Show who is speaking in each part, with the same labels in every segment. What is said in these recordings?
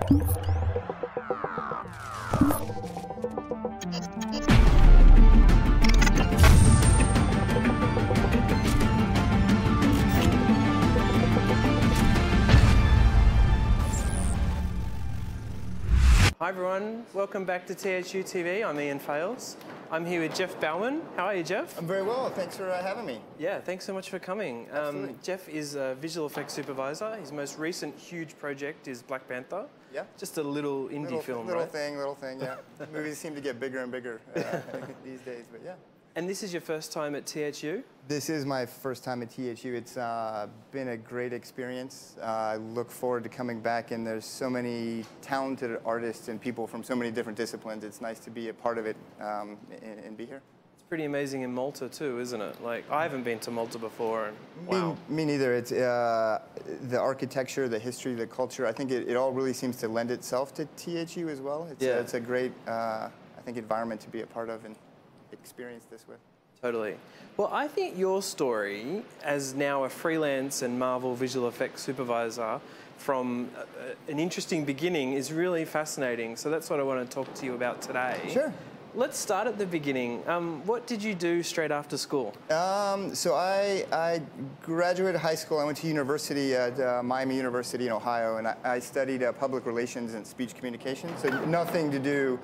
Speaker 1: Hi everyone, welcome back to THU TV. I'm Ian Fales. I'm here with Geoff Baumann. How are you, Geoff?
Speaker 2: I'm very well, thanks for having me.
Speaker 1: Yeah, thanks so much for coming. Geoff is a visual effects supervisor. His most recent huge project is Black Panther.
Speaker 2: Yeah.
Speaker 1: Just a little indie film,
Speaker 2: little
Speaker 1: right?
Speaker 2: Little thing, yeah. Movies seem to get bigger and bigger these days, but yeah.
Speaker 1: And this is your first time at THU?
Speaker 2: This is my first time at THU. It's been a great experience. I look forward to coming back, and there's so many talented artists and people from so many different disciplines. It's nice to be a part of it and be here.
Speaker 1: It's pretty amazing in Malta too, isn't it? Like, I haven't been to Malta before, and wow.
Speaker 2: Me neither. It's the architecture, the history, the culture. I think it all really seems to lend itself to THU as well. It's a great, I think, environment to be a part of and experience this with.
Speaker 1: Totally. Well, I think your story, as now a freelance and Marvel visual effects supervisor, from an interesting beginning is really fascinating. So that's what I want to talk to you about today.
Speaker 2: Sure.
Speaker 1: Let's start at the beginning. What did you do straight after school?
Speaker 2: So I graduated high school. I went to university at Miami University in Ohio, and I studied public relations and speech communication. So nothing to do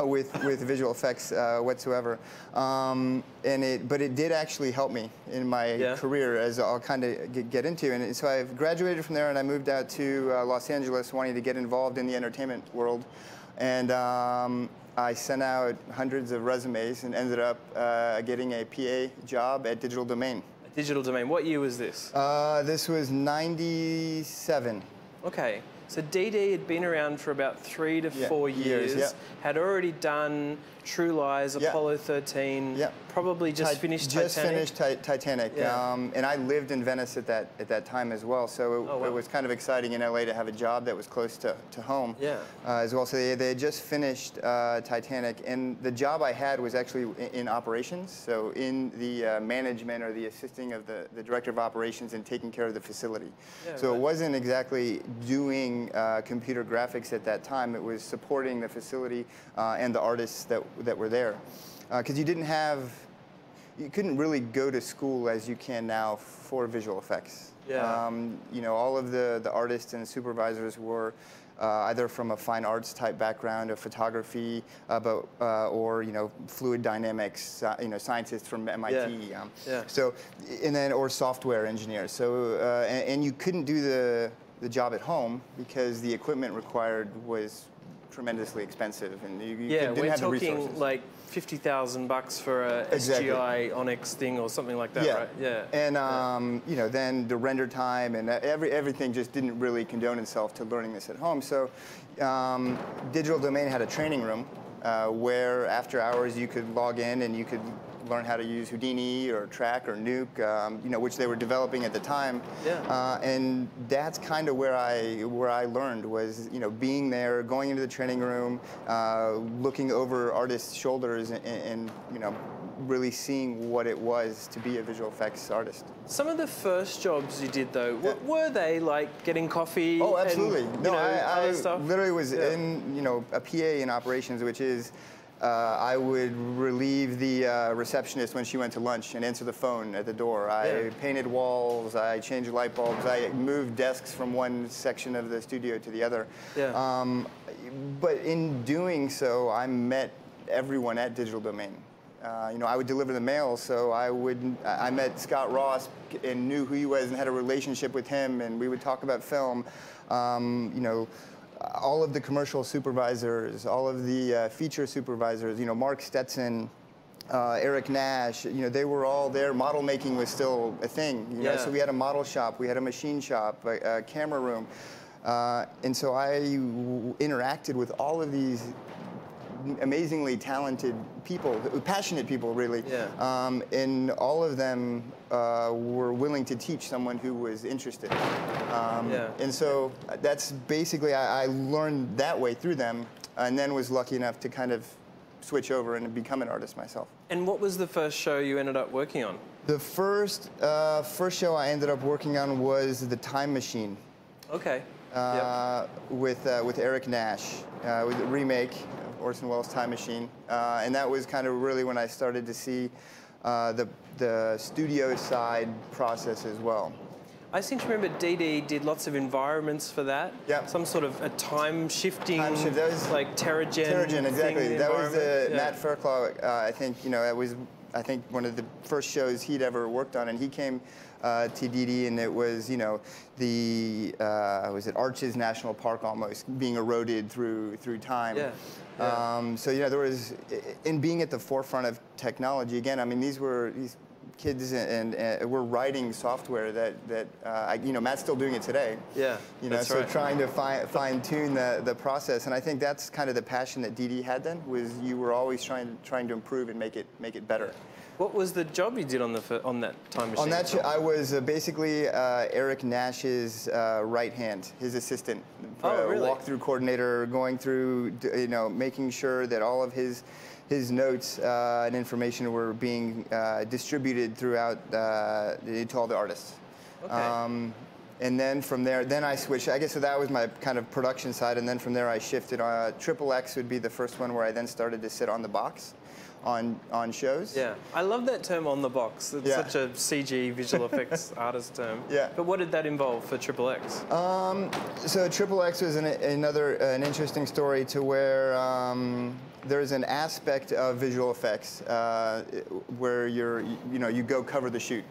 Speaker 2: with visual effects whatsoever. But it did actually help me in my career, as I'll kind of get into. And so I've graduated from there, and I moved out to Los Angeles, wanting to get involved in the entertainment world. And I sent out hundreds of resumes and ended up getting a PA job at Digital Domain.
Speaker 1: Digital Domain. What year was this?
Speaker 2: This was 97.
Speaker 1: Okay. So DD had been around for about 3 to 4 years, had already done True Lies, Apollo 13, probably just finished Titanic.
Speaker 2: Just finished Titanic, and I lived in Venice at that time as well, so it was kind of exciting in LA to have a job that was close to home as well. So they had just finished Titanic, and the job I had was actually in operations, so in the management or the assisting of the director of operations and taking care of the facility. So it wasn't exactly doing computer graphics at that time. It was supporting the facility and the artists that were there, because you couldn't really go to school as you can now for visual effects. You know, all of the artists and supervisors were either from a fine arts type background of photography, or fluid dynamics, scientists from MIT. So, or software engineers. So, and you couldn't do the job at home because the equipment required was tremendously expensive, and you didn't have the resources.
Speaker 1: We're talking like $50,000 for a SGI Onyx thing or something like that, right? Yeah.
Speaker 2: And then the render time and everything just didn't really condone itself to learning this at home. So Digital Domain had a training room where after hours you could log in and you could learn how to use Houdini or Track or Nuke, which they were developing at the time. And that's kind of where I learned was, being there, going into the training room, looking over artists' shoulders, and really seeing what it was to be a visual effects artist.
Speaker 1: Some of the first jobs you did, though, were they like getting coffee?
Speaker 2: Oh, absolutely.
Speaker 1: And,
Speaker 2: no,
Speaker 1: other stuff?
Speaker 2: Literally was in, a PA in operations, which is, I would relieve the receptionist when she went to lunch and answer the phone at the door. I painted walls, I changed light bulbs, I moved desks from one section of the studio to the other. But in doing so, I met everyone at Digital Domain. I would deliver the mail, so I met Scott Ross and knew who he was and had a relationship with him, and we would talk about film. All of the commercial supervisors, all of the feature supervisors, Mark Stetson, Eric Nash, they were all there. Model making was still a thing, so we had a model shop, we had a machine shop, a camera room. And so I interacted with all of these amazingly talented people, passionate people, really. And all of them were willing to teach someone who was interested. And so that's basically, I learned that way through them, and then was lucky enough to kind of switch over and become an artist myself.
Speaker 1: And what was the first show you ended up working on?
Speaker 2: The first show I ended up working on was The Time Machine.
Speaker 1: Okay.
Speaker 2: with Eric Nash, with the remake of Orson Welles' Time Machine. And that was kind of really when I started to see the studio side process as well.
Speaker 1: I seem to remember DD did lots of environments for that.
Speaker 2: Yeah.
Speaker 1: Some sort of a time shifting,
Speaker 2: that was
Speaker 1: like Terrigen.
Speaker 2: Terrigen, exactly. That was
Speaker 1: yeah.
Speaker 2: Matt Fairclough. I think that was one of the first shows he'd ever worked on, and he came to DD, and it was was it Arches National Park almost being eroded through time.
Speaker 1: Yeah.
Speaker 2: So there was, in being at the forefront of technology again. I mean, these kids and we're writing software that Matt's still doing it today.
Speaker 1: Yeah, that's
Speaker 2: so
Speaker 1: right.
Speaker 2: trying to fine tune the process, and I think that's kind of the passion that DD had then, was you were always trying to improve and make it better.
Speaker 1: What was the job you did on that Time Machine?
Speaker 2: On that show, I was basically Eric Nash's right hand, his assistant,
Speaker 1: really?
Speaker 2: walkthrough coordinator, going through, making sure that all of his notes and information were being distributed throughout to all the artists.
Speaker 1: Okay.
Speaker 2: And then from there, I switched. I guess so that was my kind of production side, and then from there I shifted. XXX would be the first one where I then started to sit on the box on shows.
Speaker 1: Yeah, I love that term, on the box. It's such a CG visual effects artist term.
Speaker 2: Yeah.
Speaker 1: But what did that involve for XXX?
Speaker 2: So XXX was an interesting story to where there's an aspect of visual effects where you go cover the shoot.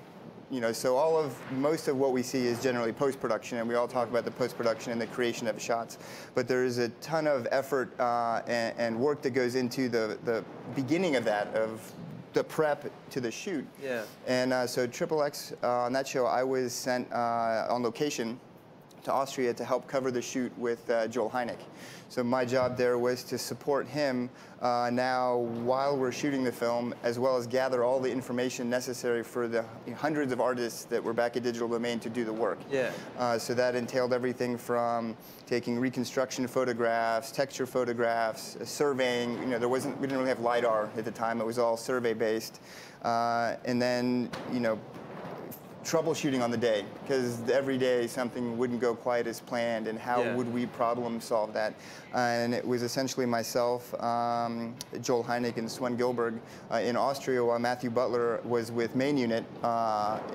Speaker 2: So most of what we see is generally post-production, and we all talk about the post-production and the creation of shots. But there is a ton of effort and work that goes into the beginning of that, of the prep to the shoot.
Speaker 1: Yeah.
Speaker 2: And so XXX, on that show, I was sent on location to Austria to help cover the shoot with Joel Hynek. So my job there was to support him now while we're shooting the film, as well as gather all the information necessary for the hundreds of artists that were back at Digital Domain to do the work.
Speaker 1: Yeah.
Speaker 2: So that entailed everything from taking reconstruction photographs, texture photographs, surveying. We didn't really have LiDAR at the time. It was all survey based, and then troubleshooting on the day, because every day something wouldn't go quite as planned, and how would we problem solve that? And it was essentially myself, Joel Hynek, and Sven Gilberg in Austria, while Matthew Butler was with Main Unit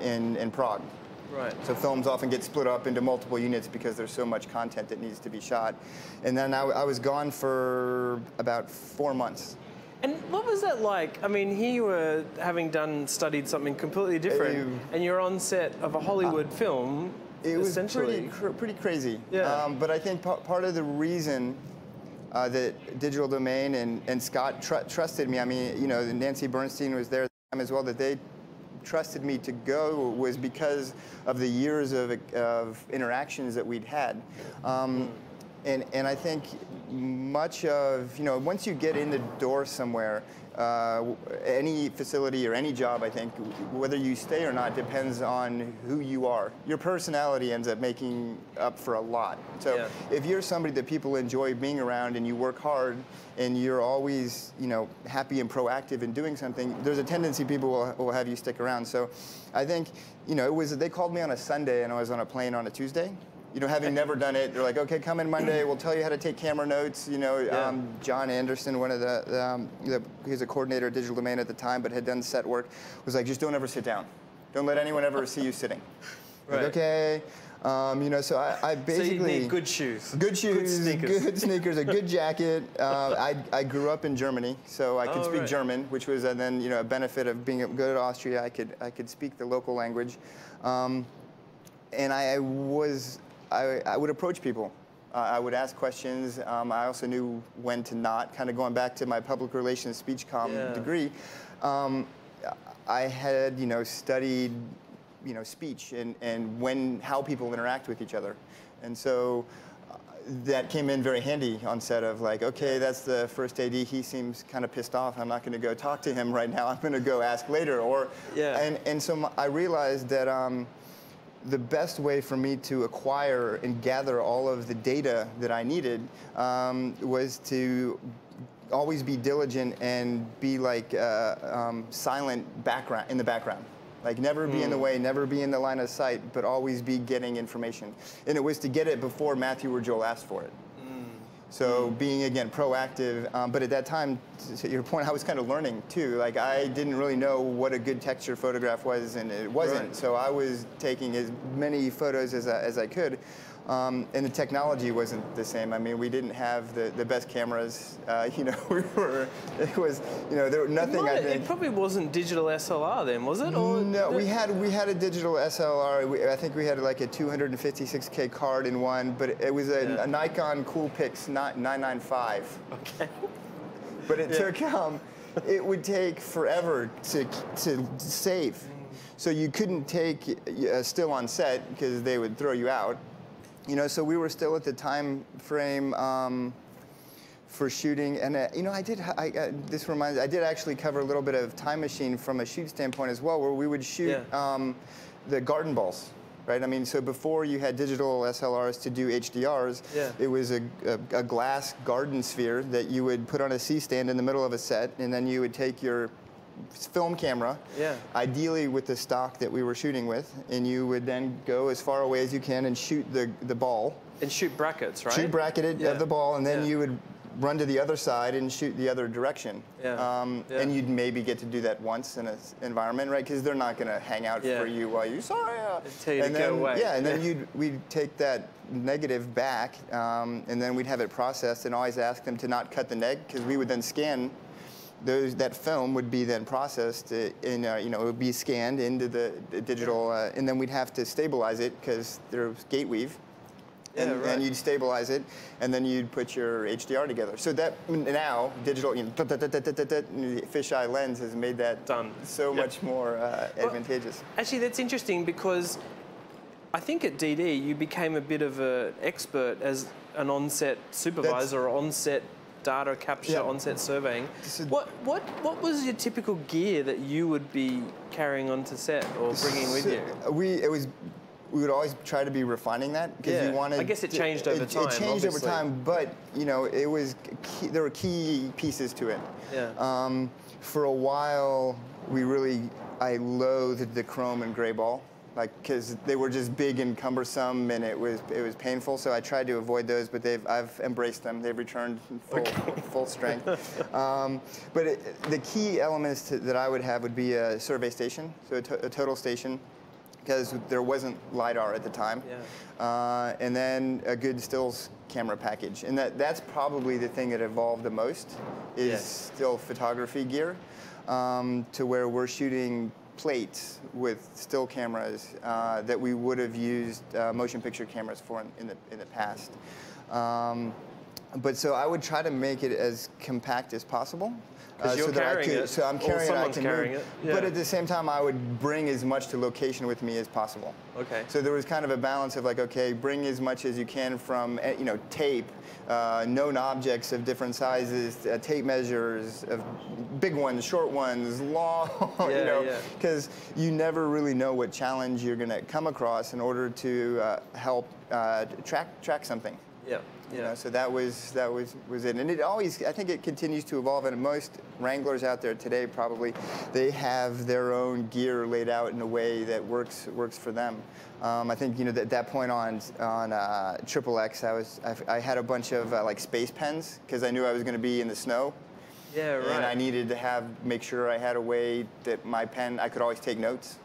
Speaker 2: in Prague.
Speaker 1: Right.
Speaker 2: So films often get split up into multiple units because there's so much content that needs to be shot. And then I was gone for about 4 months.
Speaker 1: And what was that like? I mean, here you were having studied something completely different, and you're on set of a Hollywood film.
Speaker 2: It was
Speaker 1: essentially
Speaker 2: pretty crazy.
Speaker 1: Yeah.
Speaker 2: But I think part of the reason that Digital Domain and Scott trusted me, I mean, Nancy Bernstein was there at the time as well, that they trusted me to go, was because of the years of interactions that we'd had. And I think much of, once you get in the door somewhere, any facility or any job, I think, whether you stay or not depends on who you are. Your personality ends up making up for a lot. So if you're somebody that people enjoy being around and you work hard and you're always, happy and proactive in doing something, there's a tendency people will have you stick around. So I think, they called me on a Sunday and I was on a plane on a Tuesday. Having never done it, they're like, okay, come in Monday, we'll tell you how to take camera notes. John Anderson, one of he was a coordinator at Digital Domain at the time, but had done set work, was like, just don't ever sit down. Don't let anyone ever see you sitting.
Speaker 1: Right.
Speaker 2: Like, okay. So I basically...
Speaker 1: So you need good shoes.
Speaker 2: Good shoes,
Speaker 1: good
Speaker 2: sneakers, a good jacket. I grew up in Germany, so I could speak German, which was then a benefit of being good at Austria. I could speak the local language. And I would approach people. I would ask questions. I also knew when to not, kind of going back to my public relations speech comm degree. I had, studied, speech and how people interact with each other. And so that came in very handy on set of like, okay, that's the first AD. He seems kind of pissed off. I'm not going to go talk to him right now. I'm going to go ask later. And so I realized that the best way for me to acquire and gather all of the data that I needed was to always be diligent and be like silent in the background. Like never be in the way, never be in the line of sight, but always be getting information. And it was to get it before Matthew or Joel asked for it. So being, again, proactive, but at that time, to your point, I was kind of learning too. Like I didn't really know what a good texture photograph was, and it wasn't. Right. So I was taking as many photos as I could. And the technology wasn't the same. I mean, we didn't have the best cameras. You know, it was, you know, there was nothing.
Speaker 1: It probably wasn't digital SLR then, was it? Or
Speaker 2: no, we had a digital SLR. I think we had like a 256K card in one, but it was a Nikon Coolpix 995. Okay. But it took, it would take forever to save. So you couldn't take still on set because they would throw you out. You know, so we were still at the time frame for shooting, and you know, I did actually cover a little bit of Time Machine from a shoot standpoint as well, where we would shoot the garden balls, right? I mean, so before you had digital SLRs to do HDRs, it was a glass garden sphere that you would put on a C-stand in the middle of a set, and then you would take your film camera, ideally with the stock that we were shooting with, and you would then go as far away as you can and shoot the ball. And shoot brackets, right? Shoot bracketed of the ball, and then you would run to the other side and shoot the other direction. And you'd maybe get to do that once in an environment, right? Because they're not going to hang out for you while you
Speaker 1: tell you to go away.
Speaker 2: Yeah, and then we'd take that negative back, and then we'd have it processed, and always ask them to not cut the neg, because we would then scan. That film would be then processed in, you know, it would be scanned into the digital, and then we'd have to stabilize it because there's gate weave. And you'd stabilize it, and then you'd put your HDR together. So that now digital, you know, fisheye lens has made that so much more advantageous.
Speaker 1: Well, actually, that's interesting because I think at DD you became a bit of an expert as an on-set supervisor or on-set data capture, on-set surveying. What was your typical gear that you would be carrying onto set or bringing with you?
Speaker 2: We would always try to be refining that because we wanted.
Speaker 1: I guess it changed over time.
Speaker 2: It changed over time, but you know, it was there were key pieces to it. For a while, I loathed the chrome and gray ball. Like, because they were just big and cumbersome, and it was painful. So I tried to avoid those, but I've embraced them. They've returned full strength. But the key elements that I would have would be a survey station, so a total station, because there wasn't LiDAR at the time, and then a good stills camera package, and that's probably the thing that evolved the most is still photography gear, to where we're shooting plates with still cameras that we would have used motion picture cameras for in the past. But so I would try to make it as compact as possible.
Speaker 1: So
Speaker 2: I'm carrying it, I can
Speaker 1: carrying
Speaker 2: move.
Speaker 1: it.
Speaker 2: But at the same time, I would bring as much to location with me as possible.
Speaker 1: Okay.
Speaker 2: So there was kind of a balance of like, okay, bring as much as you can from, you know, tape, known objects of different sizes, tape measures, of big ones, short ones, long, you know, because you never really know what challenge you're going to come across in order to help track something. You know, so that was it, and it always, I think it continues to evolve. And most Wranglers out there today, probably, they have their own gear laid out in a way that works for them. I think, you know, at that point on XXX, I had a bunch of like space pens because I knew I was going to be in the snow.
Speaker 1: Yeah, right.
Speaker 2: And I needed to make sure I had a way that my pen, I could always take notes.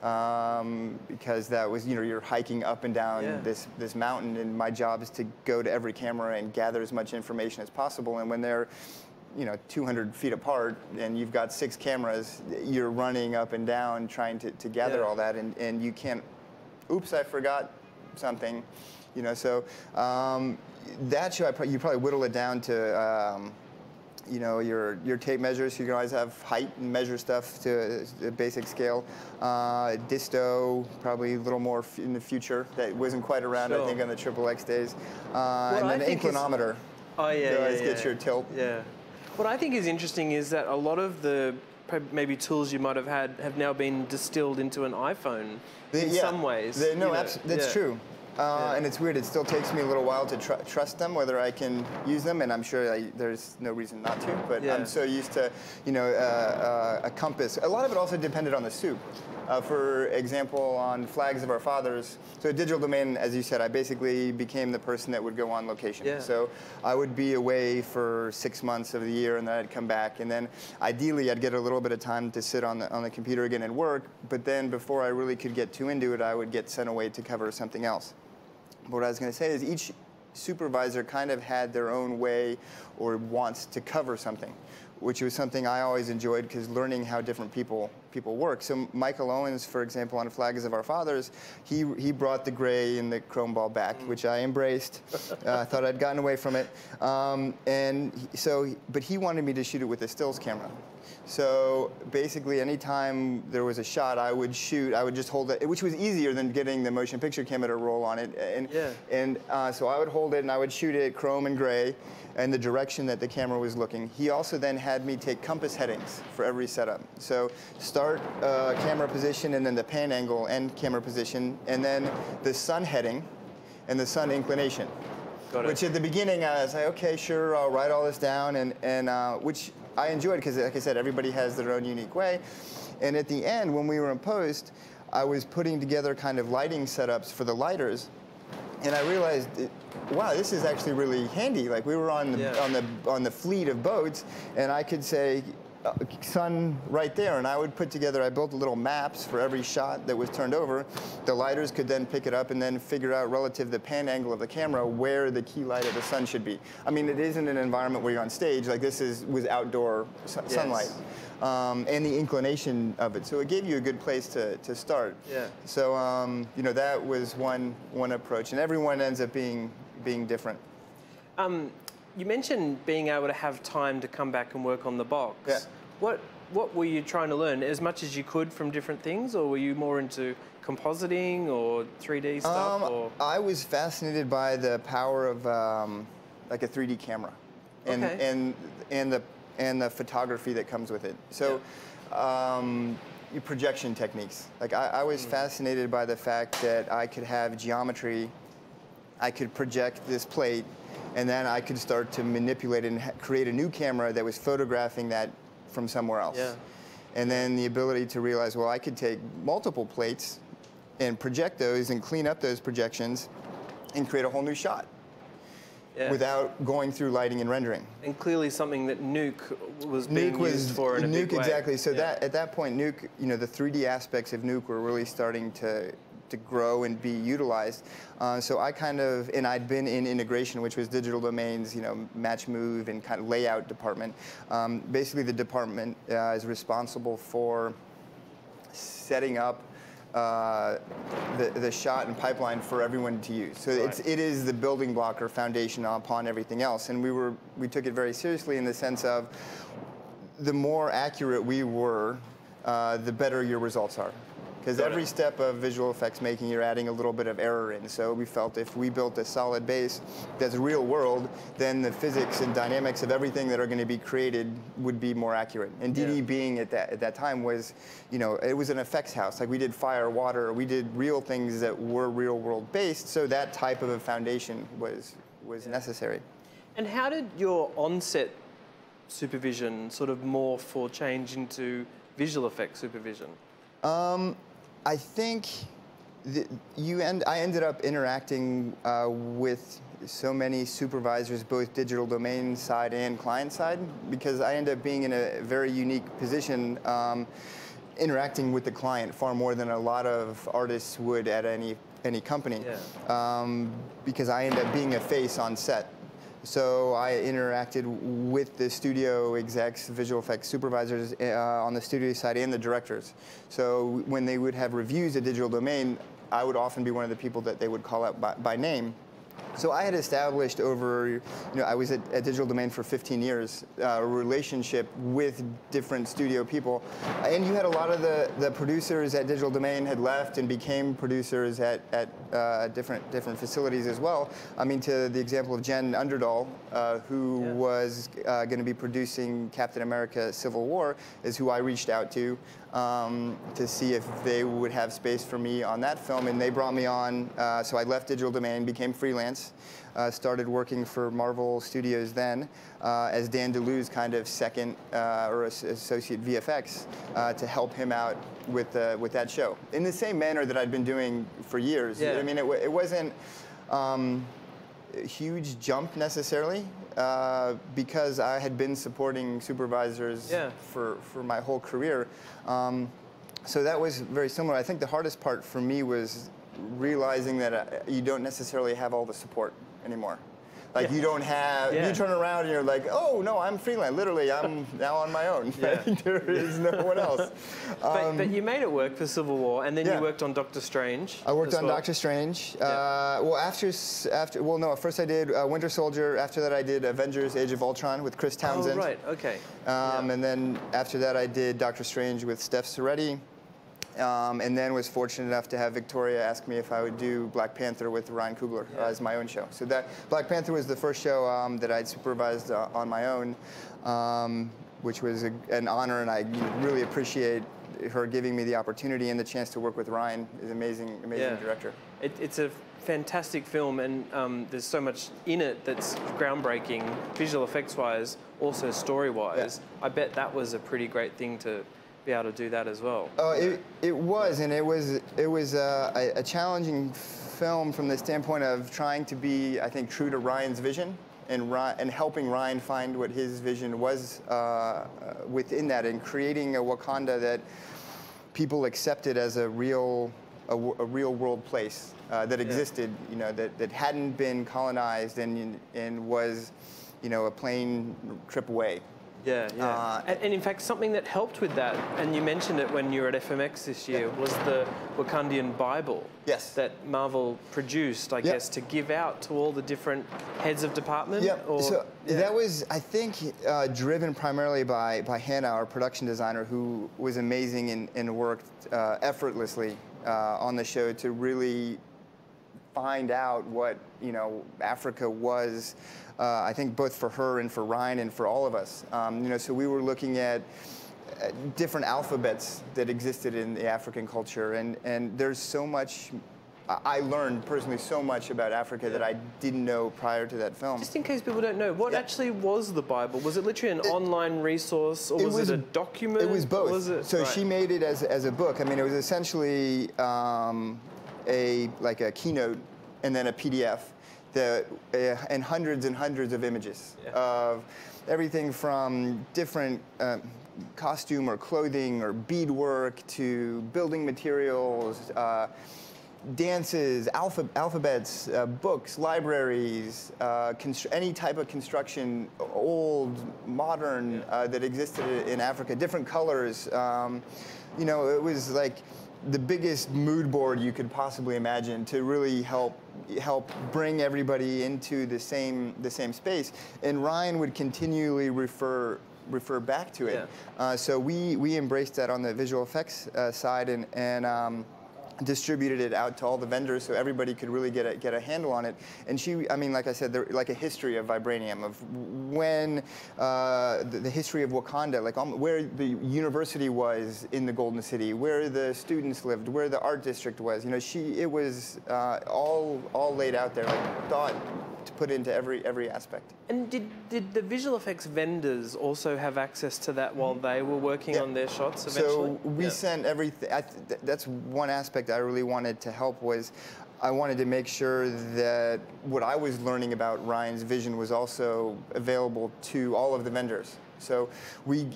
Speaker 2: Because that was, you know, you're hiking up and down this mountain, and my job is to go to every camera and gather as much information as possible. And when they're, you know, 200 feet apart and you've got 6 cameras, you're running up and down trying to gather all that, and you can't, oops, I forgot something, you know. So that show, you probably whittle it down to you know, your tape measures. You can always have height and measure stuff to a basic scale. Disto, probably a little more in the future. That wasn't quite around, I think, on the XXX days. And then the inclinometer. Get your tilt.
Speaker 1: Yeah. What I think is interesting is that a lot of the maybe tools you might have had have now been distilled into an iPhone in some ways.
Speaker 2: That's true. And it's weird. It still takes me a little while to trust them, whether I can use them, and I'm sure there's no reason not to. But I'm so used to, a compass. A lot of it also depended on the soup. For example, on Flags of Our Fathers, so a digital domain, as you said, I basically became the person that would go on location. Yeah. So I would be away for 6 months of the year, and then I'd come back, and then ideally I'd get a little bit of time to sit on the computer again and work. But then before I really could get too into it, I would get sent away to cover something else. But what I was going to say is each supervisor kind of had their own way or wants to cover something, which was something I always enjoyed because learning how different people work. So Michael Owens, for example, on Flags of Our Fathers, he brought the gray and the chrome ball back, which I embraced. I thought I'd gotten away from it. But he wanted me to shoot it with a stills camera. So basically, anytime there was a shot, I would just hold it, which was easier than getting the motion picture camera to roll on it. So I would hold it and I would shoot it chrome and gray and the direction that the camera was looking. He also then had me take compass headings for every setup. So start camera position and then the pan angle and camera position, and then the sun heading and the sun inclination. Got it. Which at the beginning I was like, okay, sure, I'll write all this down, and which I enjoyed because, like I said, everybody has their own unique way. And at the end, when we were in post, I was putting together kind of lighting setups for the lighters, and I realized, wow, this is actually really handy. Like we were on the fleet of boats, and I could say, sun right there, and I built little maps for every shot that was turned over. The lighters could then pick it up and then figure out relative to the pan angle of the camera where the key light of the sun should be. I mean, it isn't an environment where you're on stage, like this was outdoor sunlight. And the inclination of it. So it gave you a good place to start. Yeah. So that was one approach, and everyone ends up being different.
Speaker 1: You mentioned being able to have time to come back and work on the box. Yeah. What were you trying to learn? As much as you could from different things, or were you more into compositing or 3D stuff?
Speaker 2: I was fascinated by the power of like a 3D camera, and the photography that comes with it. So. Projection techniques. Like I was fascinated by the fact that I could have geometry, I could project this plate, and then I could start to manipulate and create a new camera that was photographing that from somewhere else. Yeah. And then the ability to realize, well, I could take multiple plates and project those and clean up those projections and create a whole new shot. Yeah. Without going through lighting and rendering.
Speaker 1: And clearly something that Nuke was being used for in a big way.
Speaker 2: Exactly. So at that point, Nuke, the 3D aspects of Nuke were really starting to grow and be utilized. So I'd been in integration, which was digital domains, match move and kind of layout department. Basically, the department is responsible for setting up the shot and pipeline for everyone to use. So it is the building block or foundation upon everything else. And we took it very seriously in the sense of the more accurate we were, the better your results are. Because every step of visual effects making, you're adding a little bit of error in. So we felt if we built a solid base that's real world, then the physics and dynamics of everything that are going to be created would be more accurate. And DD being at that time was, it was an effects house. Like we did fire, water, we did real things that were real world based. So that type of a foundation was necessary. And
Speaker 1: how did your on-set supervision sort of morph or change into visual effects supervision?
Speaker 2: I think I ended up interacting with so many supervisors, both digital domain side and client side, because I ended up being in a very unique position, interacting with the client far more than a lot of artists would at any company, because I ended up being a face on set. So I interacted with the studio execs, visual effects supervisors on the studio side and the directors. So when they would have reviews of digital domain, I would often be one of the people that they would call out by name. So I had established over, I was at Digital Domain for 15 years, a relationship with different studio people. And you had a lot of the producers at Digital Domain had left and became producers at different facilities as well. I mean, to the example of Jen Underdahl, who was going to be producing Captain America Civil War, is who I reached out to see if they would have space for me on that film. And they brought me on, so I left Digital Domain, became freelance. Started working for Marvel Studios then as Dan DeLue's kind of second or associate VFX to help him out with that show. In the same manner that I'd been doing for years. Yeah. I mean, it wasn't a huge jump necessarily because I had been supporting supervisors for my whole career. So that was very similar. I think the hardest part for me was realizing that you don't necessarily have all the support anymore. Like you don't have, you turn around and you're like, oh no, I'm freelance. Literally, I'm now on my own. There is no one else.
Speaker 1: But you made it work for Civil War, and then you worked on Doctor Strange.
Speaker 2: I worked on Doctor Strange. First I did Winter Soldier. After that I did Avengers: Age of Ultron with Chris Townsend.
Speaker 1: Oh, right, okay.
Speaker 2: And then after that I did Doctor Strange with Steph Soretti. And then was fortunate enough to have Victoria ask me if I would do Black Panther with Ryan Coogler as my own show. So that Black Panther was the first show that I'd supervised on my own, which was an honor, and I really appreciate her giving me the opportunity and the chance to work with Ryan. He's an amazing director.
Speaker 1: It's a fantastic film, and there's so much in it that's groundbreaking, visual effects-wise, also story-wise. I bet that was a pretty great thing to be able to do that as well.
Speaker 2: Oh, it was, and it was a challenging film from the standpoint of trying to be, I think, true to Ryan's vision and helping Ryan find what his vision was within that, and creating a Wakanda that people accepted as a real world place that existed, that hadn't been colonized and was, a plane trip away.
Speaker 1: Yeah. And in fact, something that helped with that, and you mentioned it when you were at FMX this year, was the Wakandian Bible that Marvel produced, I guess, to give out to all the different heads of department.
Speaker 2: That was, I think, driven primarily by Hannah, our production designer, who was amazing and worked effortlessly on the show to really find out what Africa was. I think both for her and for Ryan and for all of us. So we were looking at different alphabets that existed in the African culture, and there's so much. I learned personally so much about Africa that I didn't know prior to that film.
Speaker 1: Just in case people don't know, what actually was the Bible? Was it literally an online resource, or was it a document?
Speaker 2: It was both. So she made it as a book. I mean, it was essentially like a keynote and then a PDF. And hundreds and hundreds of images of everything from different costume or clothing or beadwork to building materials, dances, alphabets, books, libraries, any type of construction, old, modern, that existed in Africa, different colors. It was like the biggest mood board you could possibly imagine to really help bring everybody into the same space. And Ryan would continually refer back to it. So we embraced that on the visual effects side and distributed it out to all the vendors so everybody could really get a handle on it. And I mean, like I said, like a history of vibranium, of when the history of Wakanda, like where the university was in the Golden City, where the students lived, where the art district was. It was all laid out there, like thought to put into every aspect.
Speaker 1: And did the visual effects vendors also have access to that while they were working on their shots eventually?
Speaker 2: So we sent everything. That's one aspect I really wanted to help was I wanted to make sure that what I was learning about Ryan's vision was also available to all of the vendors. So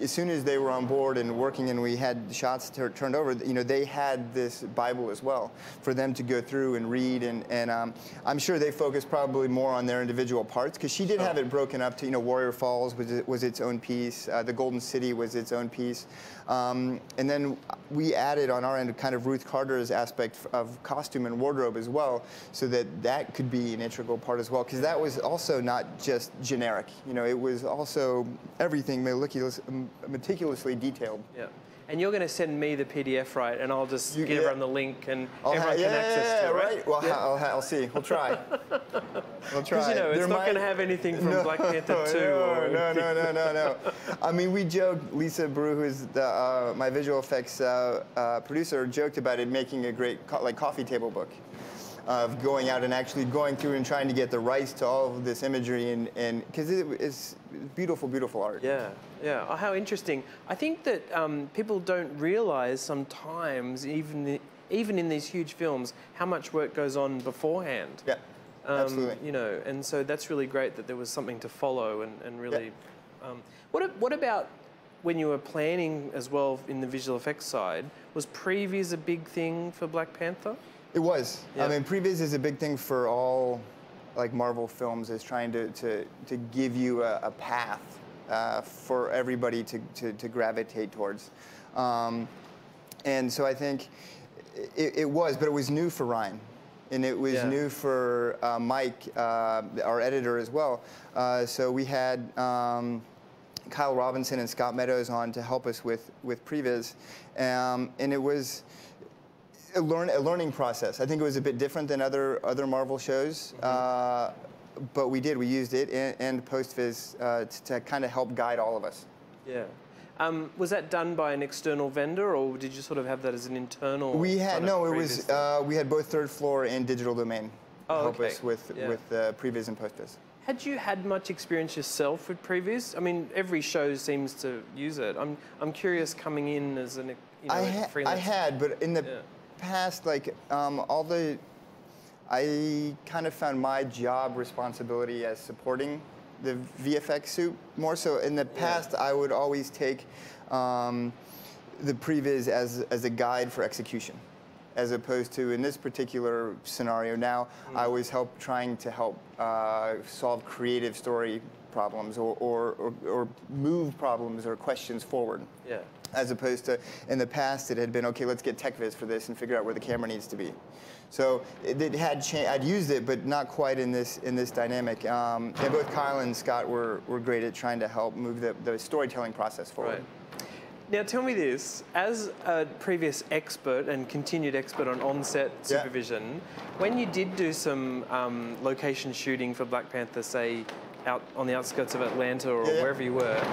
Speaker 2: as soon as they were on board and working and we had shots turned over, they had this Bible as well for them to go through and read. And I'm sure they focused probably more on their individual parts, because she did have it broken up to, Warrior Falls was its own piece. The Golden City was its own piece. And then we added on our end kind of Ruth Carter's aspect of costume and wardrobe as well, so that could be an integral part as well, because that was also not just generic. You know, it was also everything meticulously detailed.
Speaker 1: Yeah. And you're going to send me the PDF, right? And I'll just give everyone the link, and everyone can access to it, right?
Speaker 2: Well, I'll see. We'll try. We'll try.
Speaker 1: Because, you know, it's not going to have anything from Black Panther 2.
Speaker 2: No. I mean, we joked, Lisa Brew, who's my visual effects producer, joked about it making a great coffee table book of going out and actually going through and trying to get the rights to all of this imagery, and because it's beautiful, beautiful art.
Speaker 1: Yeah. Oh, how interesting. I think that people don't realize sometimes, even in these huge films, how much work goes on beforehand.
Speaker 2: Yeah, absolutely.
Speaker 1: You know, and so that's really great that there was something to follow and really. Yeah. What about when you were planning as well in the visual effects side? Was previs a big thing for Black Panther?
Speaker 2: It was. Yeah. I mean, previs is a big thing for all like Marvel films, is trying to give you a path for everybody to gravitate towards. And so I think it was, but it was new for Ryan. And it was new for Mike, our editor as well. So we had Kyle Robinson and Scott Meadows on to help us with previs. And it was a learning process. I think it was a bit different than other Marvel shows. But we used it and post-viz to kind of help guide all of us. Yeah.
Speaker 1: Was that done by an external vendor, or did you sort of have that as an internal?
Speaker 2: We had we had both Third Floor and Digital Domain help us with previs and post-viz.
Speaker 1: Had you had much experience yourself with previs? I mean, every show seems to use it. I'm curious, coming in as an freelancer.
Speaker 2: I had, but in the past, like I kind of found my job responsibility as supporting the VFX suit more. So in the past, I would always take the previs as a guide for execution, as opposed to in this particular scenario now, I was trying to help solve creative story problems or move problems or questions forward. Yeah. As opposed to, in the past, it had been, okay, let's get tech viz for this and figure out where the camera needs to be. So it had changed. I'd used it, but not quite in this dynamic. And both Kyle and Scott were great at trying to help move the storytelling process forward.
Speaker 1: Right. Now tell me this, as a previous expert and continued expert on on-set supervision, when you did do some location shooting for Black Panther, say, out on the outskirts of Atlanta or wherever you were,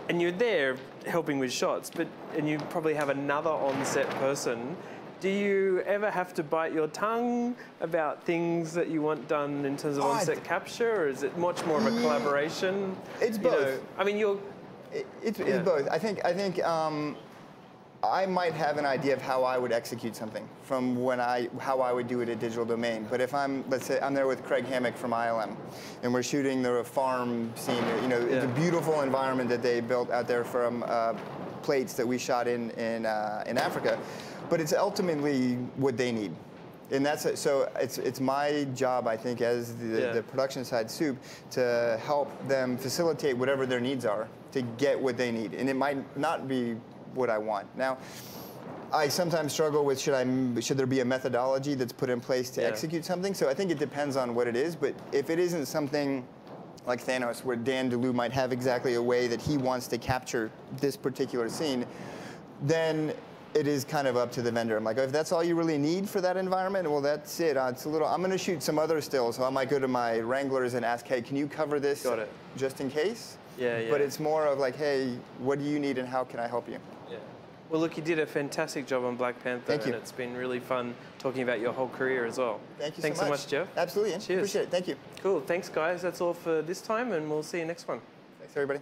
Speaker 1: and you're there helping with shots, and you probably have another on-set person, do you ever have to bite your tongue about things that you want done in terms of on-set capture, or is it much more of a collaboration?
Speaker 2: It's both.
Speaker 1: I mean,
Speaker 2: it's both. I think I might have an idea of how I would execute something from how I would do it at Digital Domain. But if let's say I'm there with Craig Hammock from ILM, and we're shooting the farm scene, it's a beautiful environment that they built out there from plates that we shot in Africa. But it's ultimately what they need. And so it's my job, I think, as the production side soup, to help them facilitate whatever their needs are to get what they need. And it might not be what I want. Now, I sometimes struggle with should there be a methodology that's put in place to execute something. So I think it depends on what it is. But if it isn't something like Thanos, where Dan DeLue might have exactly a way that he wants to capture this particular scene, then it is kind of up to the vendor. I'm like, if that's all you really need for that environment, well, that's it. I'm going to shoot some other stills, so I might go to my wranglers and ask, hey, can you cover this just in case? But it's more of like, hey, what do you need and how can I help you? Yeah.
Speaker 1: Well, look, you did a fantastic job on Black Panther.
Speaker 2: Thank you.
Speaker 1: And it's been really fun talking about your whole career as well.
Speaker 2: Thank you
Speaker 1: Thanks
Speaker 2: so
Speaker 1: much, Jeff.
Speaker 2: Absolutely.
Speaker 1: Cheers.
Speaker 2: Appreciate it. Thank you.
Speaker 1: Cool. Thanks, guys. That's all for this time, and we'll see you next one.
Speaker 2: Thanks, everybody.